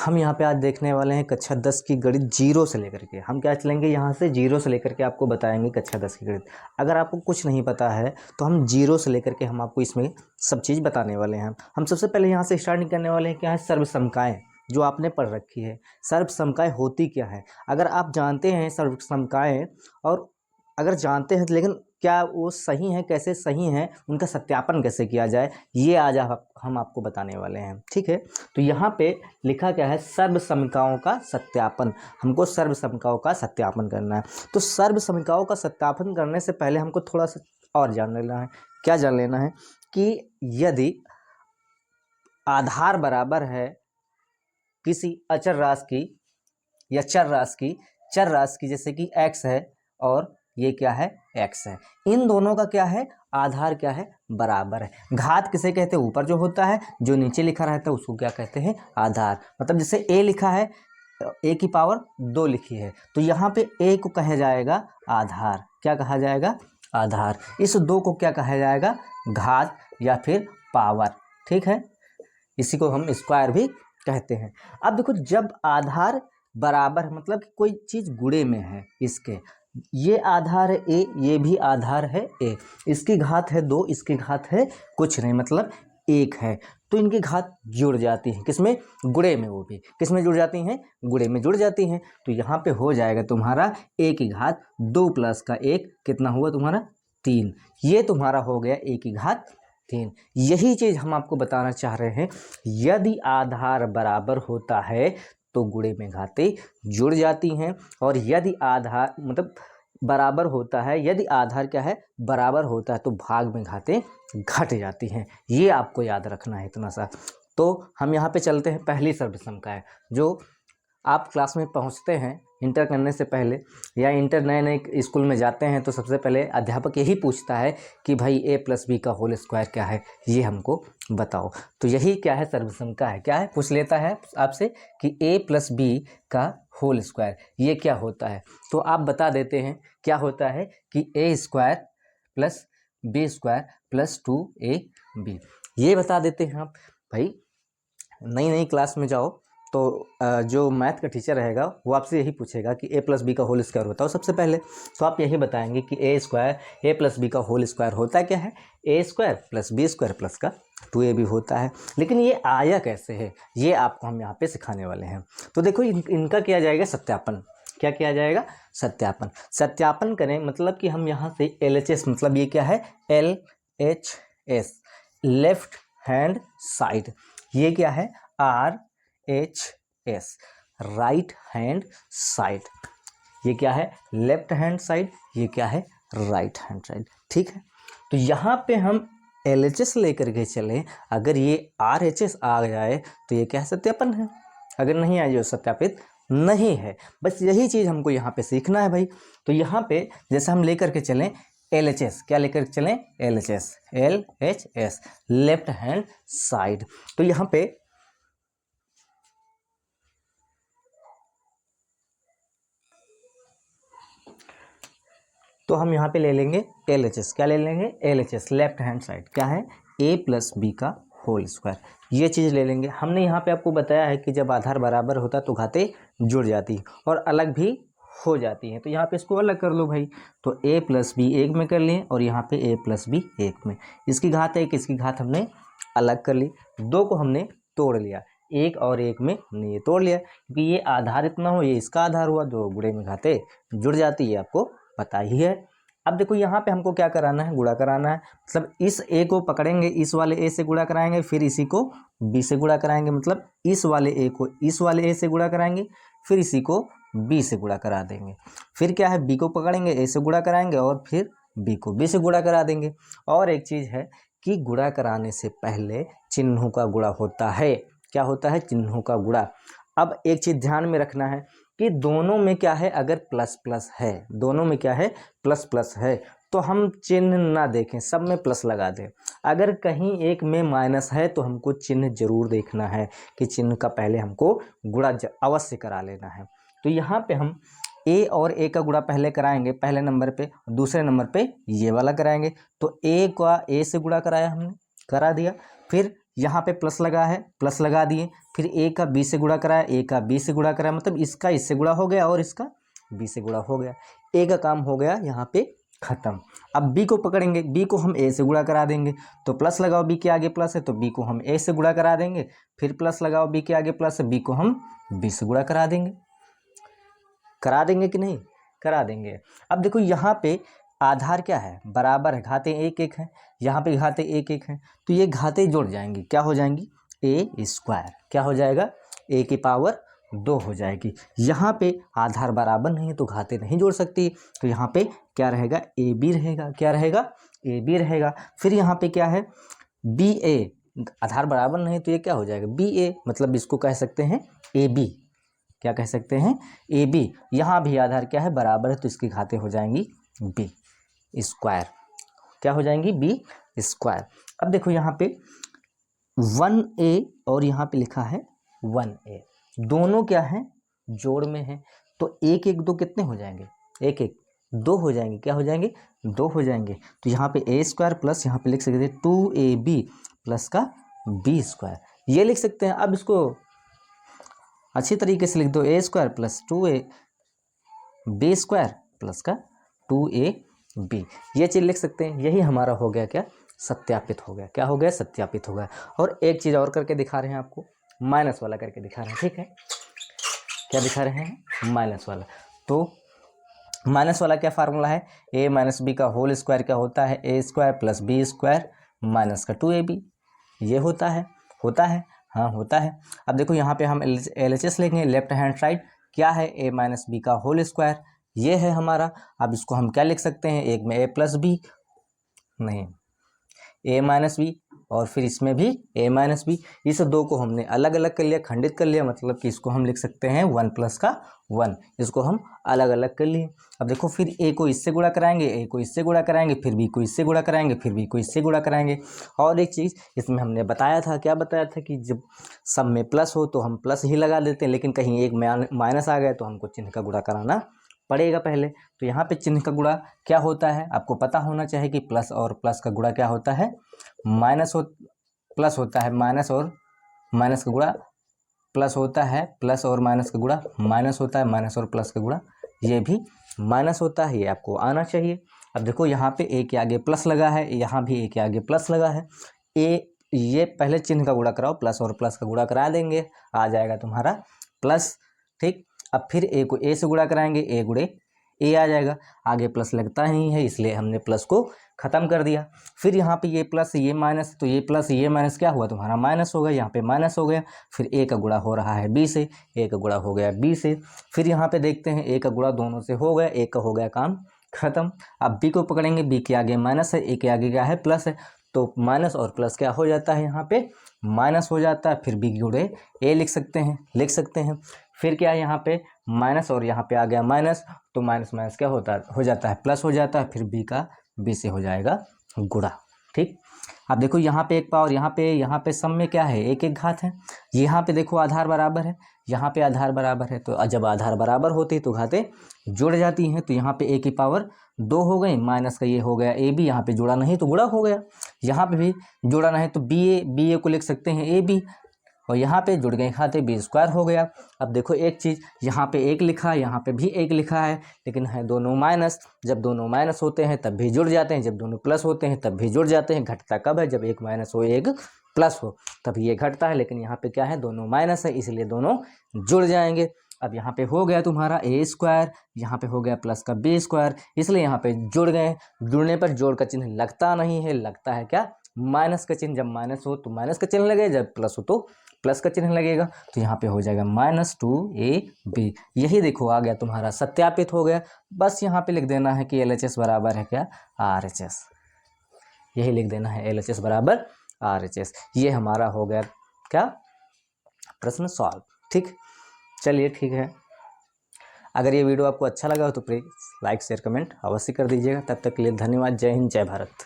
हम यहाँ पे आज देखने वाले हैं कक्षा 10 की गणित जीरो से लेकर के। हम क्या चलेंगे यहाँ से जीरो से लेकर के आपको बताएंगे कक्षा 10 की गणित। अगर आपको कुछ नहीं पता है तो हम जीरो से लेकर के हम आपको इसमें सब चीज़ बताने वाले हैं। हम सबसे पहले यहाँ से स्टार्ट करने वाले हैं क्या है, सर्वसमकाएँ जो आपने पढ़ रखी है। सर्वसमकाएँ होती क्या है, अगर आप जानते हैं सर्वसमकाएँ, और अगर जानते हैं लेकिन क्या वो सही हैं, कैसे सही हैं, उनका सत्यापन कैसे किया जाए, ये आज हम आपको बताने वाले हैं। ठीक है, तो यहाँ पे लिखा क्या है, सर्वसमकाओं का सत्यापन। हमको सर्वसमकाओं का सत्यापन करना है। तो सर्वसमकाओं का सत्यापन करने से पहले हमको थोड़ा सा और जान लेना है। क्या जान लेना है कि यदि आधार बराबर है किसी अचर राशि की या चर राशि की जैसे कि x है और ये क्या है, x है, इन दोनों का क्या है, आधार क्या है, बराबर है। घात किसे कहते हैं, ऊपर जो होता है, जो नीचे लिखा रहता है उसको क्या कहते हैं, आधार। मतलब जैसे a लिखा है, a की पावर 2 लिखी है, तो यहाँ पे a को कहा जाएगा आधार। क्या कहा जाएगा, आधार। इस 2 को क्या कहा जाएगा, घात या फिर पावर। ठीक है, इसी को हम स्क्वायर भी कहते हैं। अब देखो, जब आधार बराबर है मतलब कोई चीज़ गुणे में है, इसके ये आधार है a, ये भी आधार है a, इसकी घात है 2, इसकी घात है कुछ नहीं मतलब 1 है, तो इनकी घात जुड़ जाती है किसमें, गुणे में। वो भी किसमें जुड़ जाती हैं, गुणे में जुड़ जाती हैं। तो यहाँ पे हो जाएगा तुम्हारा a की घात 2 प्लस का 1 कितना हुआ तुम्हारा, 3। ये तुम्हारा हो गया a की घात 3। यही चीज़ हम आपको बताना चाह रहे हैं, यदि आधार बराबर होता है तो गुणे में घातें जुड़ जाती हैं, और यदि आधार मतलब बराबर होता है, यदि आधार क्या है, बराबर होता है, तो भाग में घातें घट जाती हैं। ये आपको याद रखना है इतना सा। तो हम यहाँ पे चलते हैं पहली सर्वसमकाएँ, जो आप क्लास में पहुँचते हैं इंटर करने से पहले, या इंटर नए नए स्कूल में जाते हैं तो सबसे पहले अध्यापक यही पूछता है कि भाई a प्लस बी का होल स्क्वायर क्या है, ये हमको बताओ। तो यही क्या है, सर्वसमका है। क्या है, पूछ लेता है आपसे कि a प्लस बी का होल स्क्वायर ये क्या होता है, तो आप बता देते हैं क्या होता है कि a square plus B square plus 2ab, ये बता देते हैं आप। भाई नई नई क्लास में जाओ तो जो मैथ का टीचर रहेगा वो आपसे यही पूछेगा कि a प्लस बी का होल स्क्वायर होता है सबसे पहले, तो आप यही बताएंगे कि a प्लस बी का होल स्क्वायर होता क्या है, a square plus B square plus का 2ab होता है। लेकिन ये आया कैसे है, ये आपको हम यहाँ पे सिखाने वाले हैं। तो देखो इनका किया जाएगा सत्यापन। क्या किया जाएगा, सत्यापन। सत्यापन करें मतलब कि हम यहाँ से LHS, मतलब ये क्या है, LHS लेफ्ट हैंड साइड, ये क्या है, RHS राइट हैंड साइड, ये क्या है, लेफ्ट हैंड साइड, ये क्या है, राइट हैंड साइड। ठीक है, तो यहाँ पे हम LHS लेकर के चलें, अगर ये RHS आ जाए तो ये क्या सत्यापन है, अगर नहीं आए जो सत्यापित नहीं है। बस यही चीज़ हमको यहाँ पे सीखना है भाई। तो यहाँ पे जैसे हम लेकर के चलें LHS, क्या लेकर चलें, LHS लेफ्ट हैंड साइड, तो यहाँ पे तो हम यहाँ पे ले लेंगे LHS, क्या ले लेंगे, LHS लेफ्ट हैंड साइड, क्या है, a प्लस बी का होल स्क्वायर, ये चीज़ ले लेंगे। हमने यहाँ पे आपको बताया है कि जब आधार बराबर होता है तो घातें जुड़ जाती है और अलग भी हो जाती हैं, तो यहाँ पे इसको अलग कर लो भाई। तो a प्लस बी एक में कर लिए और यहाँ पे a प्लस बी एक में, इसकी घात एक, इसकी घात हमने अलग कर ली, 2 को हमने तोड़ लिया, 1 और 1 में हमने ये तोड़ लिया, क्योंकि ये आधार इतना हो, ये इसका आधार हुआ, 2 गुणे में घातें जुड़ जाती है, आपको पता ही है। अब देखो यहाँ पे हमको क्या कराना है, गुणा कराना है, मतलब इस a को पकड़ेंगे, इस वाले a से गुणा कराएंगे, फिर इसी को b से गुणा कराएंगे, मतलब इस वाले a को इस वाले a से गुणा कराएंगे, फिर इसी को b से गुणा करा देंगे। फिर क्या है, b को पकड़ेंगे, a से गुणा कराएंगे और फिर b को b से गुणा करा देंगे। और एक चीज़ है कि गुणा कराने से पहले चिन्हों का गुणा होता है। क्या होता है, चिन्हों का गुणा। अब एक चीज़ ध्यान में रखना है कि दोनों में क्या है, अगर प्लस प्लस है, दोनों में क्या है, प्लस प्लस है, तो हम चिन्ह ना देखें, सब में प्लस लगा दें। अगर कहीं एक में माइनस है तो हमको चिन्ह जरूर देखना है कि चिन्ह का पहले हमको गुणा अवश्य करा लेना है। तो यहाँ पे हम a और a का गुणा पहले कराएंगे पहले नंबर पे, दूसरे नंबर पे ये वाला कराएंगे। तो a का a से गुणा कराया हमने, करा दिया, फिर यहाँ पे प्लस लगा है, प्लस लगा दिए, फिर ए का बी से गुणा कराया, ए का बी से गुणा कराया, मतलब इसका इससे गुणा हो गया और इसका बी से गुणा हो गया। ए का काम हो गया यहाँ पे खत्म। अब बी को पकड़ेंगे, बी को हम ए से गुणा करा देंगे, तो प्लस लगाओ बी के आगे प्लस है तो बी को हम ए से गुणा करा देंगे, फिर प्लस लगाओ बी के आगे प्लस है, बी को हम बी से गुणा करा देंगे। करा देंगे कि नहीं? करा देंगे। अब देखो यहाँ पे आधार क्या है? बराबर है, घातें एक एक हैं, यहाँ पे घातें एक एक हैं, तो ये घातें जुड़ जाएंगी, क्या हो जाएंगी? ए स्क्वायर। क्या हो जाएगा? ए की पावर 2 हो जाएगी। यहाँ पे आधार बराबर नहीं है तो घातें नहीं जोड़ सकती, तो यहाँ पे क्या रहेगा? ए बी रहेगा। क्या रहेगा? ए बी रहेगा। फिर यहाँ पे क्या है? बी ए, आधार बराबर नहीं तो ये क्या हो जाएगा? बी ए, मतलब इसको कह सकते हैं ए बी। क्या कह सकते हैं? A B. यहाँ भी आधार क्या है? बराबर है, तो इसकी घातें हो जाएंगी बी स्क्वायर। क्या हो जाएंगी? B square. अब देखो यहाँ पे 1a और यहाँ पे लिखा है 1a, दोनों क्या है? जोड़ में है, तो एक एक दो कितने हो जाएंगे? एक एक दो हो जाएंगे। क्या हो जाएंगे? 2 हो जाएंगे। तो यहाँ पे ए स्क्वायर प्लस यहाँ पे लिख सकते हैं 2ab प्लस का बी स्क्वायर, ये लिख सकते हैं। अब इसको अच्छी तरीके से लिख दो, A square plus 2a B square plus का 2ab, ये चीज़ लिख सकते हैं। यही हमारा हो गया क्या? सत्यापित हो गया। क्या हो गया? सत्यापित हो गया। और एक चीज़ और करके दिखा रहे हैं आपको, माइनस वाला करके दिखा रहे हैं, ठीक है? क्या दिखा रहे हैं? माइनस वाला। तो माइनस वाला क्या फार्मूला है? ए माइनस बी का होल स्क्वायर क्या होता है? A square plus B square minus का 2ab, ये होता है। होता है, हाँ होता है। अब देखो यहाँ पे हम LHS लेंगे, लेफ्ट हैंड साइड क्या है? ए माइनस बी का होल स्क्वायर, ये है हमारा। अब इसको हम क्या लिख सकते हैं? एक में ए प्लस बी, नहीं ए माइनस बी, और फिर इसमें भी ए माइनस बी। इस दो को हमने अलग अलग कर लिया, खंडित कर लिया, मतलब कि इसको हम लिख सकते हैं 1 प्लस का 1, इसको हम अलग अलग कर लिए। अब देखो फिर ए को इससे गुणा कराएंगे, ए को इससे गुणा कराएंगे, फिर बी को इससे गुणा कराएंगे, फिर बी को इससे गुणा कराएंगे। और एक चीज़ इसमें हमने बताया था, क्या बताया था? कि जब सब में प्लस हो तो हम प्लस ही लगा देते हैं, लेकिन कहीं एक माइनस आ गया तो हमको चिन्ह का गुणा कराना पड़ेगा पहले। तो यहाँ पे चिन्ह का गुणा क्या होता है? आपको पता होना चाहिए कि प्लस और प्लस का गुणा क्या होता है? प्लस होता है माइनस और माइनस का गुणा प्लस होता है, प्लस और माइनस का गुणा माइनस होता है, माइनस और प्लस का गुणा ये भी माइनस होता है, ये आपको आना चाहिए। अब देखो यहाँ पे ए के आगे प्लस लगा है, यहाँ भी ए के आगे प्लस लगा है। ये पहले चिन्ह का गुणा कराओ, प्लस और प्लस का गुणा करा देंगे, आ जाएगा तुम्हारा प्लस, ठीक। अब फिर ए को ए से गुणा कराएंगे, ए गुणे ए आ जाएगा, आगे प्लस लगता ही है इसलिए हमने प्लस को ख़त्म कर दिया। फिर यहाँ पे ये प्लस ये माइनस, तो ये प्लस ये माइनस क्या हुआ? तुम्हारा माइनस हो गया, यहाँ पे माइनस हो गया। फिर ए का गुणा हो रहा है बी से, ए का गुणा हो गया बी से। फिर यहाँ पे देखते हैं ए का गुणा दोनों से हो गया, ए का हो गया काम खत्म। अब बी को पकड़ेंगे, बी के आगे माइनस है, ए के आगे क्या है? प्लस है, तो माइनस और प्लस क्या हो जाता है? यहाँ पे माइनस हो जाता है। फिर बी गुणे ए लिख सकते हैं। फिर क्या है? यहाँ पे माइनस और यहाँ पे आ गया माइनस, तो माइनस माइनस क्या हो जाता है? प्लस हो जाता है। फिर बी का बी से हो जाएगा गुणा, ठीक। अब देखो यहाँ पे एक पावर, यहाँ पे सब में क्या है? एक एक घात है। यहाँ पे देखो आधार बराबर है, यहाँ पे आधार बराबर है, तो जब आधार बराबर होती है तो घातें जुड़ जाती हैं। तो यहाँ पे ए की पावर 2 हो गई, माइनस का ये हो गया ए बी, यहाँ पे जुड़ा नहीं तो गुणा हो गया। यहाँ पे भी जुड़ा नहीं तो बी ए को लिख सकते हैं ए बी, और यहाँ पे जुड़ गए खाते बी स्क्वायर हो गया। अब देखो एक चीज़, यहाँ पे एक लिखा है, यहाँ पे भी एक लिखा है, लेकिन है दोनों माइनस। जब दोनों माइनस होते हैं तब भी जुड़ जाते हैं, जब दोनों प्लस होते हैं तब भी जुड़ जाते हैं। घटता कब है? जब एक माइनस हो एक प्लस हो, तब ये घटता है। लेकिन यहाँ पे क्या है? दोनों माइनस है, इसलिए दोनों जुड़ जाएंगे। अब यहाँ पे हो गया तुम्हारा ए स्क्वायर, यहाँ पे हो गया प्लस का बी स्क्वायर, इसलिए यहाँ पे जुड़ गए। जुड़ने पर जोड़ का चिन्ह लगता नहीं है, लगता है क्या? माइनस का चिन्ह। जब माइनस हो तो माइनस का चिन्ह लगेगा, जब प्लस हो तो प्लस का चिन्ह लगेगा। तो यहाँ पे हो जाएगा -2ab। यही देखो आ गया तुम्हारा, सत्यापित हो गया। बस यहाँ पे लिख देना है कि LHS बराबर है क्या? RHS। यही लिख देना है, LHS बराबर RHS। ये हमारा हो गया क्या? प्रश्न सॉल्व, ठीक। चलिए ठीक है, अगर ये वीडियो आपको अच्छा लगा हो तो प्लीज़ लाइक शेयर कमेंट अवश्य कर दीजिएगा। तब तक के लिए धन्यवाद। जय हिंद, जय भारत।